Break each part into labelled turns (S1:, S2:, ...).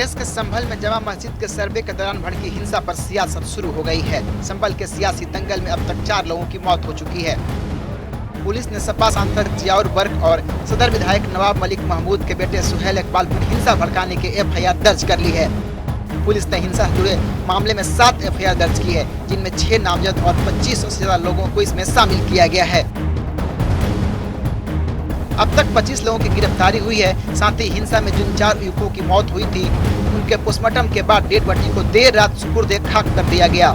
S1: प्रदेश के संभल में जमा मस्जिद के सर्वे के दौरान भड़की हिंसा पर सियासत शुरू हो गई है। संभल के सियासी दंगल में अब तक 4 लोगों की मौत हो चुकी है। पुलिस ने सपा सांसद जियाउर वर्क और सदर विधायक नवाब मलिक महमूद के बेटे सुहेल इकबाल पर हिंसा भड़काने के FIR दर्ज कर ली है। पुलिस ने हिंसा से जुड़े मामले में 7 FIR दर्ज की है, जिनमें 6 नामजद और 2500 से ज्यादा लोगों को इसमें शामिल किया गया है। अब तक 25 लोगों की गिरफ्तारी हुई है। साथ ही हिंसा में जिन 4 युवकों की मौत हुई थी, उनके पोस्टमार्टम के बाद डेड बॉडी को देर रात सुपुर्द खाक कर दिया गया।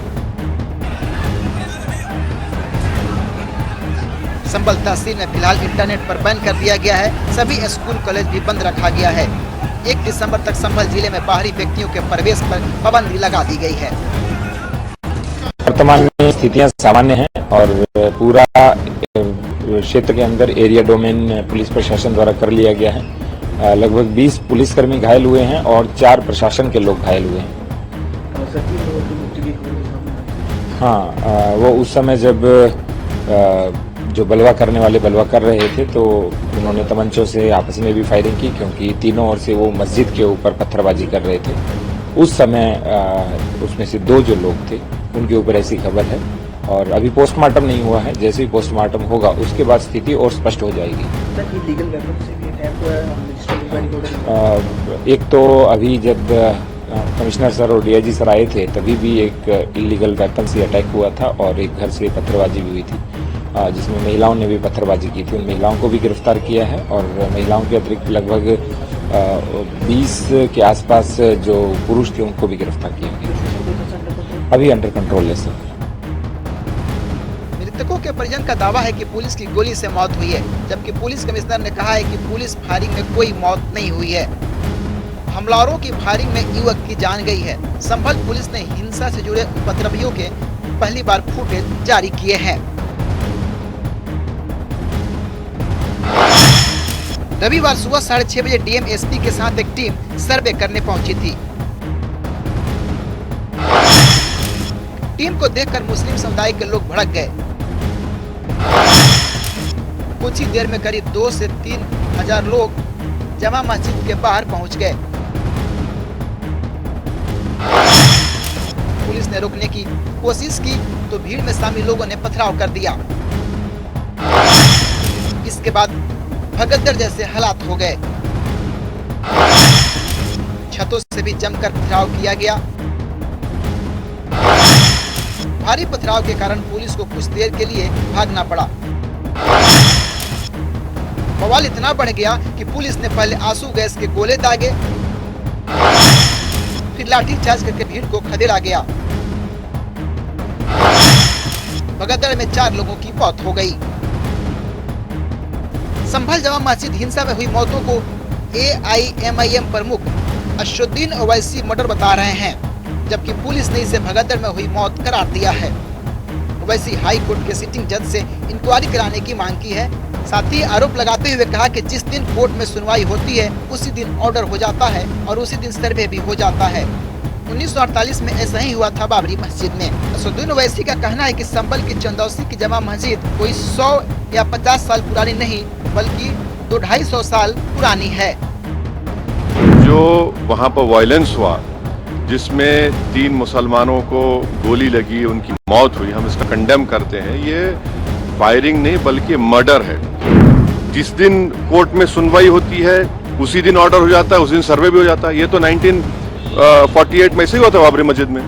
S1: संभल तहसील में फिलहाल इंटरनेट पर बैन कर दिया गया है। सभी स्कूल कॉलेज भी बंद रखा गया है। 1 दिसंबर तक संभल जिले में बाहरी व्यक्तियों के प्रवेश पर पाबंदी लगा दी गई है।
S2: वर्तमान में स्थितियां सामान्य हैं और पूरा क्षेत्र के अंदर एरिया डोमेन पुलिस प्रशासन द्वारा कर लिया गया है। लगभग 20 पुलिसकर्मी घायल हुए हैं और 4 प्रशासन के लोग घायल हुए हैं। हाँ, वो उस समय जब जो बलवा करने वाले बलवा कर रहे थे तो उन्होंने तमंचों से आपस में भी फायरिंग की, क्योंकि तीनों ओर से वो मस्जिद के ऊपर पत्थरबाजी कर रहे थे। उस समय उसमें से 2 जो लोग थे उनके ऊपर ऐसी खबर है और अभी पोस्टमार्टम नहीं हुआ है। जैसे ही पोस्टमार्टम होगा उसके बाद स्थिति और स्पष्ट हो जाएगी। एक तो अभी जब कमिश्नर सर और DIG सर आए थे तभी भी एक इलीगल वेपन से अटैक हुआ था और एक घर से पत्थरबाजी भी हुई थी, जिसमें महिलाओं ने भी पत्थरबाजी की थी। उन महिलाओं को भी गिरफ्तार किया है और महिलाओं के अतिरिक्त लगभग 20 के आसपास जो पुरुष थे उनको भी गिरफ्तार किया गया। अभी अंडर कंट्रोल है सर।
S1: मृतकों के परिजन का दावा है कि पुलिस की गोली से मौत हुई है, जबकि पुलिस कमिश्नर ने कहा है कि पुलिस फायरिंग में कोई मौत नहीं हुई है। हमलावरों की फायरिंग में युवक की जान गई है। संभल पुलिस ने हिंसा से जुड़े उपद्रवियों के पहली बार फुटेज जारी किए हैं। रविवार सुबह 6:30 बजे DM SP के साथ एक टीम सर्वे करने पहुंची थी। टीम को देखकर मुस्लिम समुदाय के लोग भड़क गए। कुछ ही देर में करीब 2 से 3 हजार लोग जमा मस्जिद के बाहर पहुंच गए। पुलिस ने रोकने की कोशिश की तो भीड़ में शामिल लोगों ने पथराव कर दिया। इसके बाद भगदड़ जैसे हालात हो गए। छतों से भी जमकर पथराव किया गया। भारी पथराव के कारण पुलिस को कुछ देर के लिए भागना पड़ा। बवाल इतना बढ़ गया कि पुलिस ने पहले आंसू गैस के गोले दागे, फिर लाठीचार्ज करके भीड़ को खदेड़ा गया। भगदड़ में 4 लोगों की मौत हो गई। संभल जमा मस्जिद हिंसा में हुई मौतों को AIMIM प्रमुख अशुद्दीन ओवैसी मर्डर बता रहे हैं, जबकि पुलिस ने इसे भगदड़ में हुई मौत करार दिया है। ओवैसी हाई कोर्ट के सिटिंग जज से इंक्वायरी कराने की मांग की है। साथ ही आरोप लगाते हुए कहा कि जिस दिन कोर्ट में सुनवाई होती है उसी दिन ऑर्डर हो जाता है और उसी दिन सर्वे भी हो जाता है। 1948 में ऐसा ही हुआ था बाबरी मस्जिद में। अशुद्दीन ओवैसी का कहना है कि संभल की चंदौसी की जमा मस्जिद कोई 100 या 50 साल पुरानी नहीं, बल्कि 200-250 साल पुरानी है।
S3: जो वहाँ पर वायलेंस हुआ, जिसमें 3 मुसलमानों को गोली लगी, उनकी मौत हुई, हम इसका कंडेम करते हैं। ये फायरिंग नहीं बल्कि मर्डर है। जिस दिन कोर्ट में सुनवाई होती है उसी दिन ऑर्डर हो जाता है, उस दिन सर्वे भी हो जाता है। ये तो 1948 में ऐसे ही हुआ था बाबरी मस्जिद में।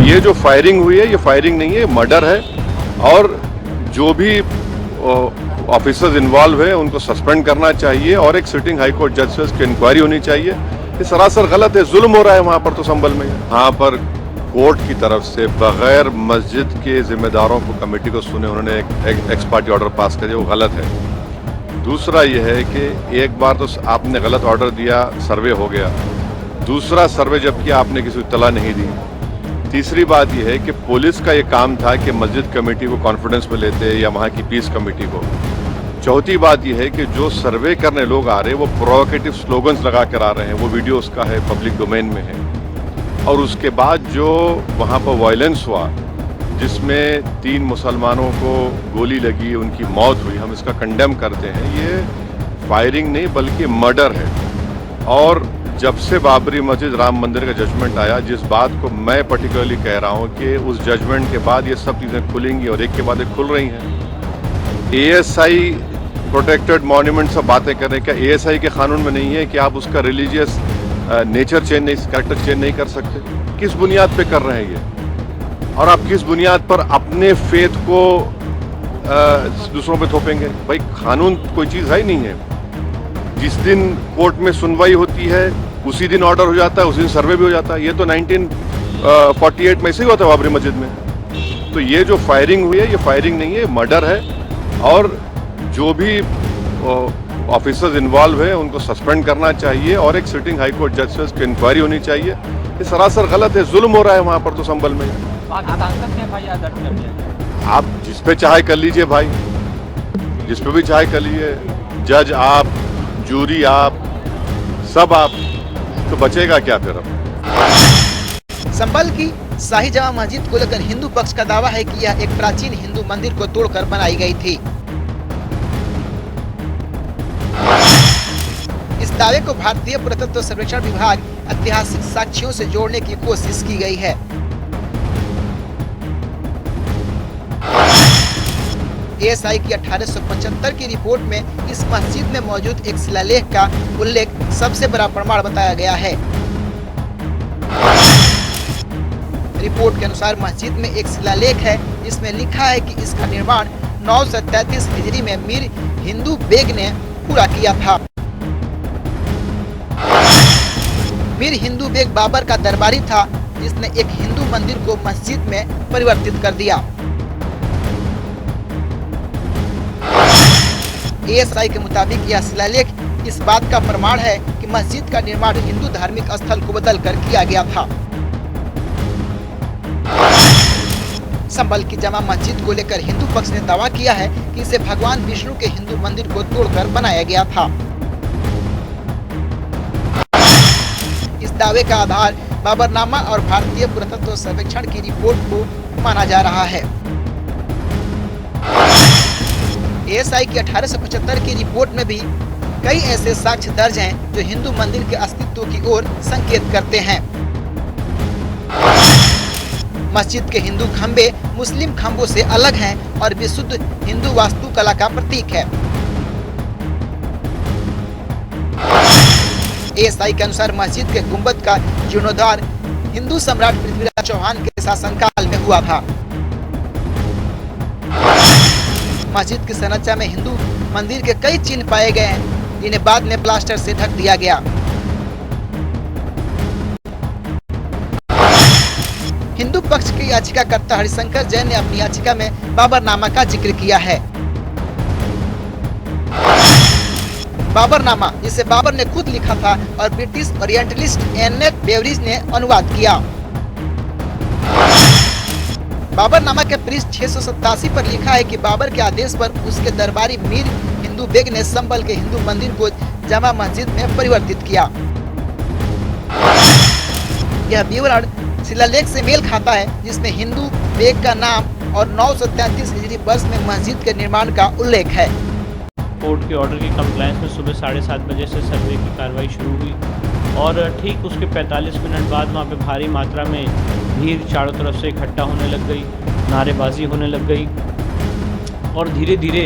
S3: ये जो फायरिंग हुई है ये फायरिंग नहीं है, मर्डर है। और जो भी ऑफिसर्स इन्वॉल्व है उनको सस्पेंड करना चाहिए और एक सिटिंग हाई कोर्ट जज से इसकी इंक्वायरी होनी चाहिए। ये सरासर गलत है, जुल्म हो रहा है वहाँ पर। तो संभल में वहाँ पर कोर्ट की तरफ से बगैर मस्जिद के जिम्मेदारों को कमेटी को सुने उन्होंने एक एक्स पार्टी ऑर्डर पास कर दिया, वो गलत है। दूसरा ये है कि एक बार तो आपने गलत ऑर्डर दिया, सर्वे हो गया। दूसरा सर्वे जब किया आपने किसी को इत्तला नहीं दी। तीसरी बात यह है कि पुलिस का ये काम था कि मस्जिद कमेटी को कॉन्फिडेंस में लेते या वहाँ की पीस कमेटी को। चौथी बात यह है कि जो सर्वे करने लोग आ रहे हैं वो प्रोवोकेटिव स्लोगन्स लगा कर आ रहे हैं। वो वीडियो उसका है, पब्लिक डोमेन में है। और उसके बाद जो वहाँ पर वायलेंस हुआ, जिसमें 3 मुसलमानों को गोली लगी, उनकी मौत हुई, हम इसका कंडेम करते हैं। ये फायरिंग नहीं बल्कि मर्डर है। और जब से बाबरी मस्जिद राम मंदिर का जजमेंट आया, जिस बात को मैं पर्टिकुलरली कह रहा हूं कि उस जजमेंट के बाद ये सब चीज़ें खुलेंगी और एक के बाद एक खुल रही हैं। एएसआई प्रोटेक्टेड मॉन्यूमेंट सब बातें कर रहे हैं, क्या एएसआई के कानून में नहीं है कि आप उसका रिलीजियस नेचर चेंज नहीं, कैरेक्टर चेंज नहीं कर सकते? किस बुनियाद पे कर रहे हैं ये? और आप किस बुनियाद पर अपने फेथ को दूसरों पे थोपेंगे? भाई कानून कोई चीज़ है ही नहीं है। जिस दिन कोर्ट में सुनवाई होती है उसी दिन ऑर्डर हो जाता है, उसी दिन सर्वे भी हो जाता है। ये तो 1948 में ऐसे ही होता है बाबरी मस्जिद में। तो ये जो फायरिंग हुई है ये फायरिंग नहीं है, मर्डर है। और जो भी ऑफिसर्स इन्वॉल्व हैं उनको सस्पेंड करना चाहिए और एक सिटिंग हाई कोर्ट जज की इंक्वायरी होनी चाहिए। ये सरासर गलत है, जुल्म हो रहा है वहाँ पर तो संभल में। आप जिस पे चाहे कर लीजिए भाई, जिस पे भी चाहे कर लीजिए, जज आप, जूरी आप, सब आप, तो बचेगा क्या फिर अब?
S1: संभल की शाही जामा मस्जिद को लेकर हिंदू पक्ष का दावा है कि यह एक प्राचीन हिंदू मंदिर को तोड़कर बनाई गई थी। इस दावे को भारतीय पुरातत्व सर्वेक्षण विभाग ऐतिहासिक साक्ष्यों से जोड़ने की कोशिश की गई है। एएसआई की 1875 की रिपोर्ट में इस मस्जिद में मौजूद एक शिलालेख का उल्लेख सबसे बड़ा प्रमाण बताया गया है। रिपोर्ट के अनुसार मस्जिद में एक शिलालेख है जिसमें लिखा है कि इसका निर्माण 933 हिजरी में मीर हिंदू बेग ने पूरा किया था। मीर हिंदू बेग बाबर का दरबारी था जिसने एक हिंदू मंदिर को मस्जिद में परिवर्तित कर दिया। एएसआई के मुताबिक यह शिलालेख इस बात का प्रमाण है कि मस्जिद का निर्माण हिंदू धार्मिक स्थल को बदलकर किया गया था। संभल की जामा मस्जिद को लेकर हिंदू पक्ष ने दावा किया है कि इसे भगवान विष्णु के हिंदू मंदिर को तोड़कर बनाया गया था। इस दावे का आधार बाबरनामा और भारतीय पुरातत्व सर्वेक्षण की रिपोर्ट को माना जा रहा है। एएसआई की 1875 की रिपोर्ट में भी कई ऐसे साक्ष्य दर्ज हैं जो हिंदू मंदिर के अस्तित्व की ओर संकेत करते हैं। मस्जिद के हिंदू खंबे मुस्लिम खंबों से अलग हैं और विशुद्ध हिंदू वास्तुकला का प्रतीक है। एएसआई के अनुसार मस्जिद के गुंबद का जीर्णोद्धार हिंदू सम्राट पृथ्वीराज चौहान के शासनकाल में हुआ था। मस्जिद की संरचना में हिंदू मंदिर के कई चिन्ह पाए गए हैं जिन्हें बाद में प्लास्टर से ढक दिया गया। हिंदू पक्ष के याचिकाकर्ता हरिशंकर जैन ने अपनी याचिका में बाबरनामा का जिक्र किया है। बाबरनामा जिसे बाबर ने खुद लिखा था और ब्रिटिश ओरिएंटलिस्ट एनेट बेवरिज ने अनुवाद किया। बाबरनामा के पृष्ठ 687 पर लिखा है कि बाबर के आदेश पर उसके दरबारी मीर हिंदू बेग ने संभल के हिंदू मंदिर को जामा मस्जिद में परिवर्तित किया। यह विवरण शिलालेख से मेल खाता है जिसमें हिंदू बेग का नाम और 933 हिजरी वर्ष में मस्जिद के निर्माण का उल्लेख है।
S4: कोर्ट के ऑर्डर की कंप्लायंस में सुबह 7:30 बजे से सर्वे की कार्रवाई शुरू हुई और ठीक उसके 45 मिनट बाद वहाँ पे भारी मात्रा में भीड़ चारों तरफ से इकट्ठा होने लग गई, नारेबाजी होने लग गई और धीरे धीरे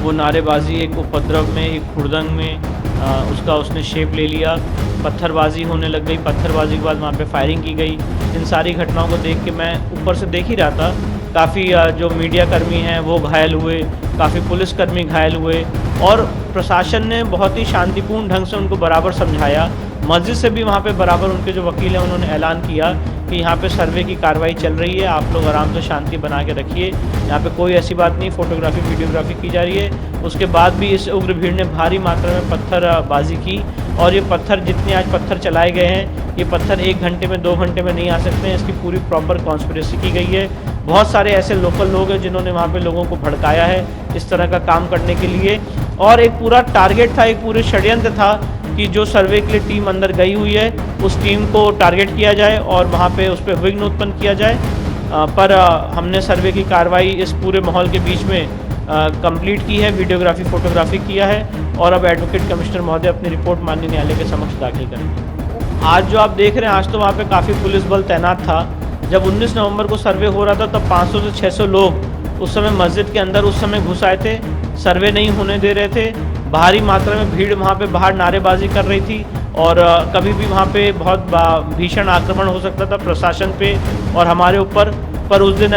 S4: वो नारेबाजी एक उपद्रव में, एक हुड़दंग में उसने शेप ले लिया। पत्थरबाजी होने लग गई। पत्थरबाजी के बाद वहाँ पे फायरिंग की गई। इन सारी घटनाओं को देख के मैं ऊपर से देख ही रहा था। काफ़ी जो मीडिया कर्मी हैं वो घायल हुए, काफ़ी पुलिसकर्मी घायल हुए और प्रशासन ने बहुत ही शांतिपूर्ण ढंग से उनको बराबर समझाया। मस्जिद से भी वहाँ पे बराबर उनके जो वकील हैं उन्होंने ऐलान किया कि यहाँ पे सर्वे की कार्रवाई चल रही है, आप लोग आराम से शांति बना के रखिए, यहाँ पे कोई ऐसी बात नहीं, फोटोग्राफी वीडियोग्राफी की जा रही है। उसके बाद भी इस उग्र भीड़ ने भारी मात्रा में पत्थरबाजी की और ये पत्थर जितने आज पत्थर चलाए गए हैं, ये पत्थर 1 घंटे में 2 घंटे में नहीं आ सकते हैं। इसकी पूरी प्रॉपर कॉन्स्पिरेसी की गई है। बहुत सारे ऐसे लोकल लोग हैं जिन्होंने वहाँ पे लोगों को भड़काया है इस तरह का काम करने के लिए और एक पूरा टारगेट था, एक पूरे षड्यंत्र था कि जो सर्वे के लिए टीम अंदर गई हुई है उस टीम को टारगेट किया जाए और वहाँ पे उस पर विघ्न उत्पन्न किया जाए। पर हमने सर्वे की कार्रवाई इस पूरे माहौल के बीच में कंप्लीट की है, वीडियोग्राफी फोटोग्राफी किया है और अब एडवोकेट कमिश्नर महोदय अपनी रिपोर्ट माननीय न्यायालय के समक्ष दाखिल करेंगे। आज जो आप देख रहे हैं, आज तो वहाँ पे काफ़ी पुलिस बल तैनात था। जब 19 नवंबर को सर्वे हो रहा था तब 500 से 600 लोग उस समय मस्जिद के अंदर उस समय घुस आए थे, सर्वे नहीं होने दे रहे थे। भारी मात्रा में भीड़ वहाँ पे बाहर नारेबाजी कर रही थी और कभी भी वहाँ पे बहुत भीषण आक्रमण हो सकता था प्रशासन पे और हमारे ऊपर। पर उस दिन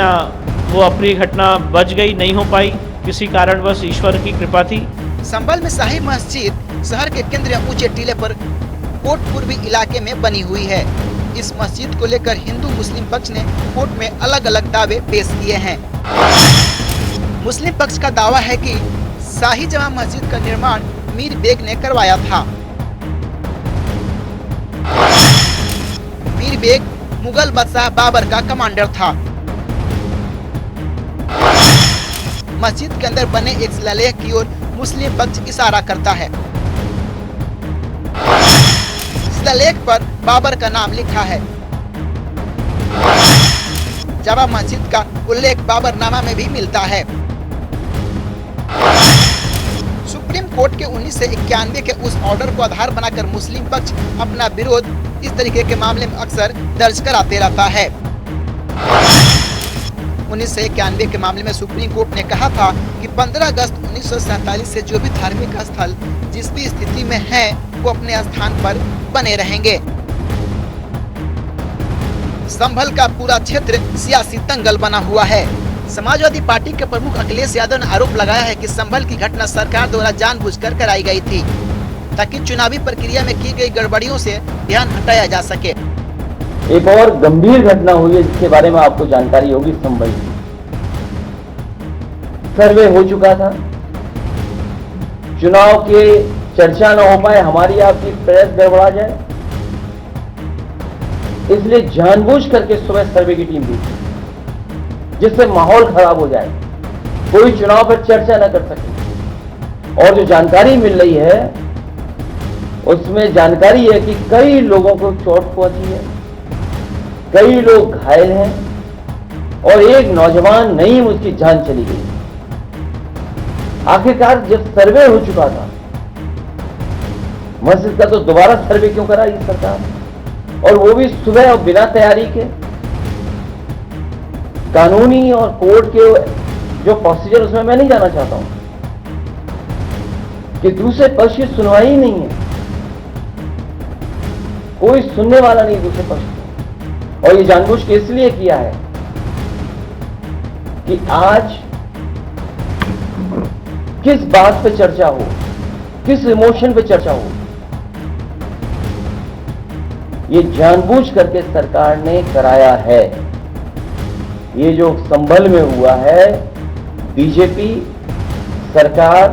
S4: वो अप्रिय घटना बच गई, नहीं हो पाई, किसी कारणवश ईश्वर की कृपा थी।
S1: संभल में शाही मस्जिद शहर के केंद्रीय ऊंचे टीले पर कोट पूर्वी इलाके में बनी हुई है। इस मस्जिद को लेकर हिंदू मुस्लिम पक्ष ने कोर्ट में अलग अलग दावे पेश किए हैं। मुस्लिम पक्ष का दावा है कि शाही जमा मस्जिद का निर्माण मीर बेग ने करवाया था। मीर बेग मुगल बादशाह बाबर का कमांडर था। मस्जिद के अंदर बने एक शिलालेख की ओर मुस्लिम पक्ष इशारा करता है। शिलालेख पर बाबर का नाम लिखा है। जामा मस्जिद का उल्लेख बाबरनामा में भी मिलता है। सुप्रीम कोर्ट के 1991 के उस ऑर्डर को आधार बनाकर मुस्लिम पक्ष अपना विरोध इस तरीके के मामले में अक्सर दर्ज कराते रहता है। 1991 के मामले में सुप्रीम कोर्ट ने कहा था कि 15 अगस्त 1947 से जो भी धार्मिक स्थल जिस भी स्थिति में है वो अपने स्थान पर बने रहेंगे। संभल का पूरा क्षेत्र सियासी दंगल बना हुआ है। समाजवादी पार्टी के प्रमुख अखिलेश यादव ने आरोप लगाया है कि संभल की घटना सरकार द्वारा जानबूझकर कराई गई थी ताकि चुनावी प्रक्रिया में की गई गड़बड़ियों से ध्यान हटाया जा सके।
S5: एक और गंभीर घटना हुई है जिसके बारे में आपको जानकारी होगी। संभल सर्वे हो चुका था, चुनाव के चर्चा न हो पाए, हमारी आपकी प्रेस गड़बड़ा जाए, इसलिए जानबूझ करके सुबह सर्वे की टीम दी जिससे माहौल खराब हो जाए, कोई चुनाव पर चर्चा न कर सके। और जो जानकारी मिल रही है उसमें जानकारी है कि कई लोगों को चोट पहुंची है, कई लोग घायल हैं और एक नौजवान नईम उसकी जान चली गई। आखिरकार जब सर्वे हो चुका था मस्जिद का तो दोबारा सर्वे क्यों करा ये सरकार, और वो भी सुबह और बिना तैयारी के। कानूनी और कोर्ट के जो प्रोसीजर उसमें मैं नहीं जाना चाहता हूं कि दूसरे पक्ष की सुनवाई ही नहीं है, कोई सुनने वाला नहीं दूसरे पक्ष को। और ये जानबूझ के इसलिए किया है कि आज किस बात पे चर्चा हो, किस इमोशन पे चर्चा हो, ये जानबूझ करके सरकार ने कराया है। ये जो संभल में हुआ है, बीजेपी सरकार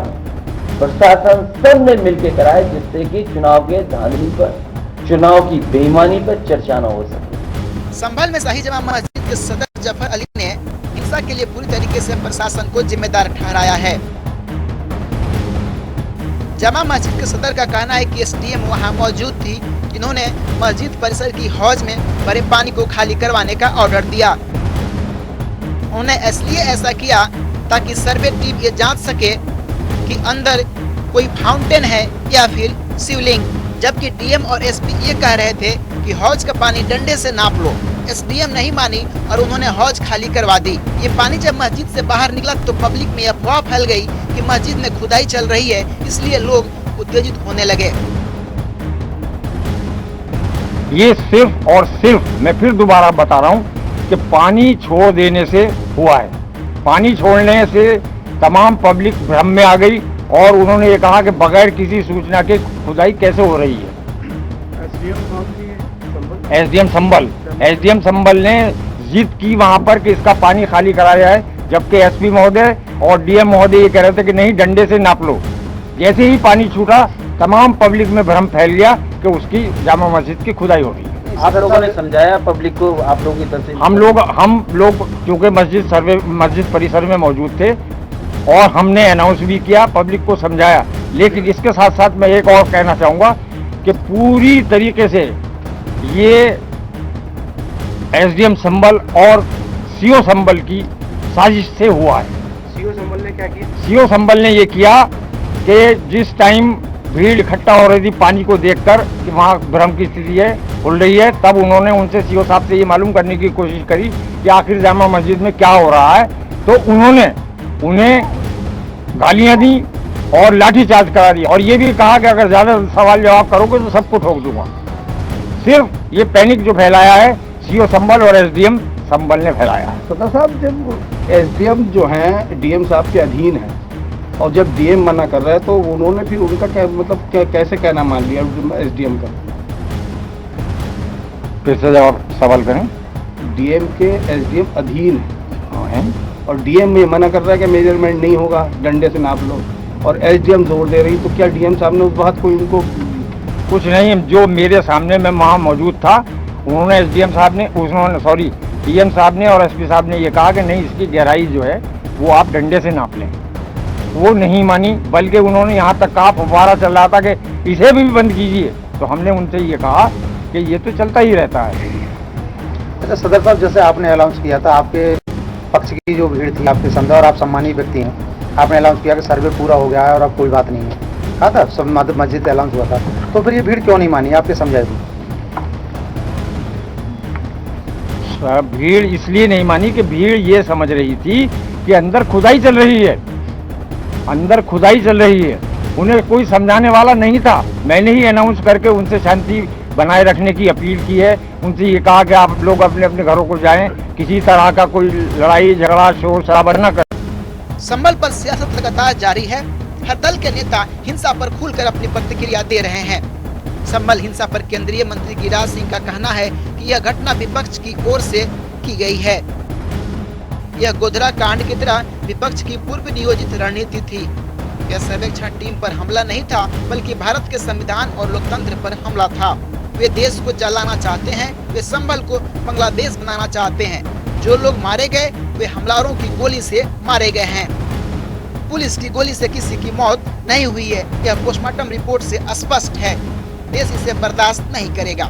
S5: प्रशासन सब ने मिलकर कराया जिससे कि चुनाव के धांधली पर, चुनाव की बेईमानी पर चर्चा न हो सके।
S1: संभल में शाही जमा मस्जिद के सदर जफर अली ने हिंसा के लिए पूरी तरीके से प्रशासन को जिम्मेदार ठहराया है। जमा मस्जिद के सदर का कहना है कि एसडीएम वहां मौजूद थी जिन्होंने मस्जिद परिसर की हौज में भरे पानी को खाली करवाने का ऑर्डर दिया। उन्होंने इसलिए ऐसा किया ताकि सर्वे टीम ये जांच सके कि अंदर कोई फाउंटेन है या फिर शिवलिंग, जबकि डीएम और एसपी ये कह रहे थे कि हौज का पानी डंडे से नाप लो। एसडीएम नहीं मानी और उन्होंने हौज खाली करवा दी। ये पानी जब मस्जिद से बाहर निकला तो पब्लिक में अफवाह फैल गई कि मस्जिद में खुदाई चल रही है, इसलिए लोग उत्तेजित होने लगे।
S6: ये सिर्फ और सिर्फ मैं फिर दोबारा बता रहा हूँ कि पानी छोड़ देने से हुआ है। पानी छोड़ने से तमाम पब्लिक भ्रम में आ गई और उन्होंने ये कहा कि बगैर किसी सूचना के खुदाई कैसे हो रही है। एसडीएम संभल ने जिद की वहां पर कि इसका पानी खाली कराया है, जबकि एसपी महोदय और डीएम महोदय ये कह रहे थे कि नहीं डंडे से नाप लो। जैसे ही पानी छूटा तमाम पब्लिक में भ्रम फैल गया कि उसकी जामा मस्जिद की खुदाई हो रही है।
S5: आप लोगों ने समझाया पब्लिक को, आप लोगों की तरफ से?
S6: हम लोग क्योंकि मस्जिद परिसर में मौजूद थे और हमने अनाउंस भी किया, पब्लिक को समझाया। लेकिन इसके साथ साथ मैं एक और कहना चाहूँगा कि पूरी तरीके से ये एसडीएम संभल और सीओ संभल की साजिश से हुआ है।
S5: सीओ संभल ने क्या किया?
S6: सीओ संभल ने ये किया कि जिस टाइम भीड़ इकट्ठा हो रही थी पानी को देखकर कि वहाँ भ्रम की स्थिति है, खुल रही है, तब उन्होंने उनसे सीओ साहब से ये मालूम करने की कोशिश करी कि आखिर जामा मस्जिद में क्या हो रहा है। तो उन्होंने उन्हें गालियाँ दी और लाठीचार्ज करा दी और ये भी कहा कि अगर ज़्यादा सवाल जवाब करोगे तो सबको ठोक दूंगा। सिर्फ ये पैनिक जो फैलाया है सीओ संभल और एसडीएम संभल ने फैलाया है।
S7: सदर साहब, जब एसडीएम जो हैं डीएम साहब के अधीन है और जब डीएम मना कर रहा है तो उन्होंने फिर उनका क्या मतलब कैसे कहना मान लिया एसडीएम का?
S6: फिर से जवाब सवाल करें।
S7: डीएम के एसडीएम अधीन है और डीएम में मना कर रहा है कि मेजरमेंट नहीं होगा, डंडे से नाप लो, और एसडीएम जोर दे रही, तो क्या डीएम साहब ने उस बात को उनको
S6: कुछ नहीं, जो मेरे सामने मैं वहाँ मौजूद था, उन्होंने एसडीएम साहब ने डीएम साहब ने और एसपी साहब ने ये कहा कि नहीं, इसकी गहराई जो है वो आप डंडे से नाप लें। वो नहीं मानी, बल्कि उन्होंने यहाँ तक कहा, फव्वारा चल रहा था कि इसे भी बंद कीजिए। तो हमने उनसे ये कहा कि ये तो चलता ही रहता है।
S8: अच्छा सदर साहब, जैसे आपने अनाउंस किया था, आपके पक्ष की जो भीड़ थी आपके समझा, और आप सम्मानित व्यक्ति हैं, आपने अनाउंस किया कि सर्वे पूरा हो गया है और अब कोई बात नहीं है, कहा था, सब मस्जिद से अनाउंस हुआ था, तो फिर ये भीड़ क्यों नहीं मानी? आपके समझाए थे।
S6: भीड़ इसलिए नहीं मानी कि भीड़ ये समझ रही थी कि अंदर खुदाई चल रही है, अंदर खुदाई चल रही है। उन्हें कोई समझाने वाला नहीं था। मैंने ही अनाउंस करके उनसे शांति बनाए रखने की अपील की है। उनसे ये कहा कि आप लोग अपने अपने घरों को जाएं, किसी तरह का कोई लड़ाई झगड़ा शोर शराबा न करें।
S1: संभल पर सियासत लगातार जारी है। हर दल के नेता हिंसा पर खुलकर अपनी प्रतिक्रिया दे रहे हैं। संभल हिंसा पर केंद्रीय मंत्री गिरिराज सिंह का कहना है कि यह घटना विपक्ष की ओर से की गई है। यह गोधरा कांड की तरह विपक्ष की पूर्व नियोजित रणनीति थी। यह सर्वेक्षण टीम पर हमला नहीं था, बल्कि भारत के संविधान और लोकतंत्र पर हमला था। वे देश को जलाना चाहते हैं, वे संभल को बांग्लादेश बनाना चाहते हैं। जो लोग मारे गए वे हमलावरों की गोली से मारे गए हैं। पुलिस की गोली से किसी की मौत नहीं हुई है, यह पोस्टमार्टम रिपोर्ट से स्पष्ट है। देश इसे बर्दाश्त नहीं करेगा।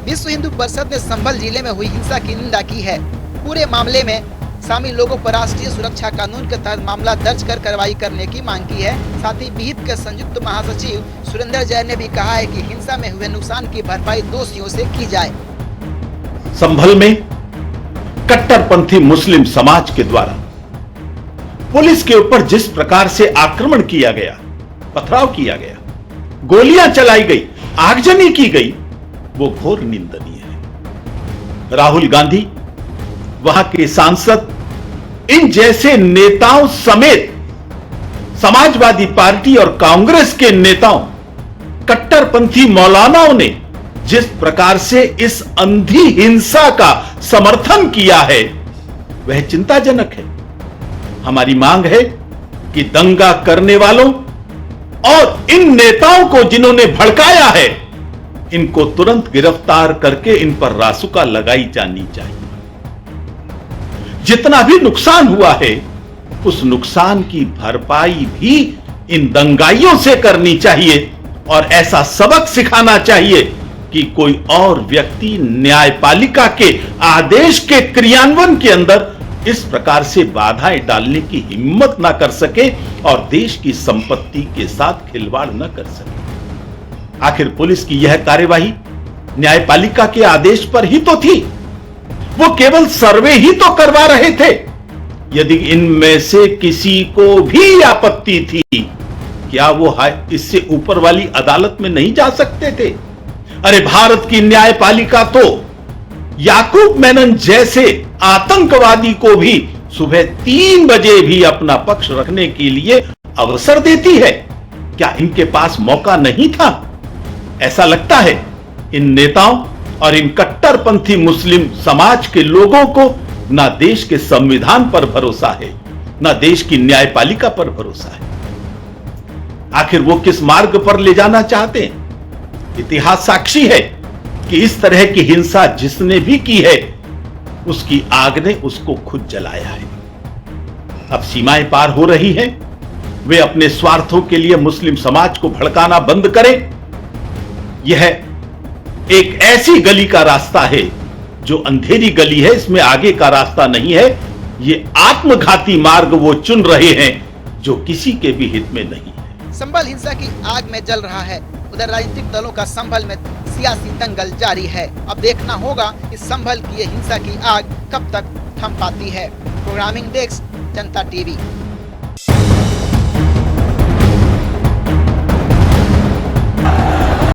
S1: विश्व हिंदू परिषद ने संभल जिले में हुई हिंसा की निंदा की है। पूरे मामले में शामिल लोगों पर राष्ट्रीय सुरक्षा कानून के तहत मामला दर्ज कर कार्रवाई करने की मांग की है। साथ ही विहिप के संयुक्त महासचिव सुरेंद्र जैन ने भी कहा है कि हिंसा में हुए नुकसान की भरपाई दोषियों से की जाए।
S9: संभल में कट्टरपंथी मुस्लिम समाज के द्वारा पुलिस के ऊपर जिस प्रकार से आक्रमण किया गया, पथराव किया गया, गोलियां चलाई गई, आगजनी की गई, वो घोर निंदनीय है। राहुल गांधी, वहां के सांसद, इन जैसे नेताओं समेत समाजवादी पार्टी और कांग्रेस के नेताओं, कट्टरपंथी मौलानाओं ने जिस प्रकार से इस अंधी हिंसा का समर्थन किया है वह चिंताजनक है। हमारी मांग है कि दंगा करने वालों और इन नेताओं को जिन्होंने भड़काया है, इनको तुरंत गिरफ्तार करके इन पर रासुका लगाई जानी चाहिए। जितना भी नुकसान हुआ है उस नुकसान की भरपाई भी इन दंगाइयों से करनी चाहिए और ऐसा सबक सिखाना चाहिए कि कोई और व्यक्ति न्यायपालिका के आदेश के क्रियान्वयन के अंदर इस प्रकार से बाधाएं डालने की हिम्मत ना कर सके और देश की संपत्ति के साथ खिलवाड़ न कर सके। आखिर पुलिस की यह कार्यवाही न्यायपालिका के आदेश पर ही तो थी। वो केवल सर्वे ही तो करवा रहे थे। यदि इनमें से किसी को भी आपत्ति थी क्या वो इससे ऊपर वाली अदालत में नहीं जा सकते थे? अरे भारत की न्यायपालिका तो याकूब मेनन जैसे आतंकवादी को भी सुबह 3 बजे भी अपना पक्ष रखने के लिए अवसर देती है। क्या इनके पास मौका नहीं था? ऐसा लगता है इन नेताओं और इन कट्टरपंथी मुस्लिम समाज के लोगों को ना देश के संविधान पर भरोसा है, ना देश की न्यायपालिका पर भरोसा है। आखिर वो किस मार्ग पर ले जाना चाहते हैं? इतिहास साक्षी है कि इस तरह की हिंसा जिसने भी की है उसकी आग ने उसको खुद जलाया है। अब सीमाएं पार हो रही हैं। वे अपने स्वार्थों के लिए मुस्लिम समाज को भड़काना बंद करें। यह एक ऐसी गली का रास्ता है जो अंधेरी गली है, इसमें आगे का रास्ता नहीं है। ये आत्मघाती मार्ग वो चुन रहे हैं जो किसी के भी हित में नहीं है।
S1: संभल हिंसा की आग में जल रहा है। उधर राजनीतिक दलों का संभल में सियासी दंगल जारी है। अब देखना होगा इस संभल की ये हिंसा की आग कब तक थम पाती है। प्रोग्रामिंग डेस्क, जनता टीवी।